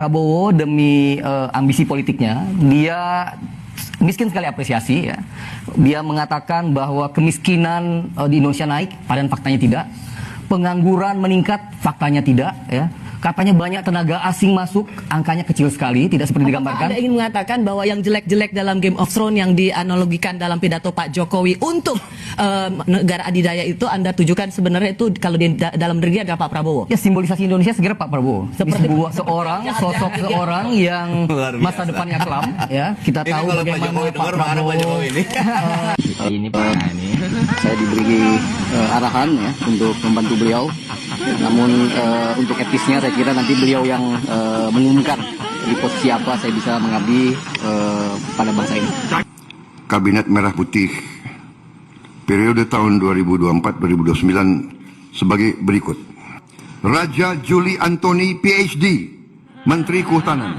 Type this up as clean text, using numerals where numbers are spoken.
Prabowo demi ambisi politiknya, dia miskin sekali apresiasi ya. Dia mengatakan bahwa kemiskinan di Indonesia naik, padahal faktanya tidak. Pengangguran meningkat, faktanya tidak ya. Katanya banyak tenaga asing masuk, angkanya kecil sekali, tidak seperti digambarkan. Anda ingin mengatakan bahwa yang jelek-jelek dalam Game of Thrones yang dianalogikan dalam pidato Pak Jokowi untuk negara adidaya itu Anda tujukan sebenarnya itu kalau di dalam negeri ada Pak Prabowo? Ya, simbolisasi Indonesia segera Pak Prabowo. Seperti Sosok seorang yang masa depannya kelam ya. Kita tahu bagaimana Pak Prabowo Ini Pak, saya diberi arahan ya untuk membantu beliau. Namun untuk etisnya saya kira nanti beliau yang mengumumkan di posisi apa saya bisa mengabdi pada bangsa ini. Kabinet Merah Putih periode tahun 2024-2029 sebagai berikut. Raja Juli Antoni PhD, Menteri Kehutanan.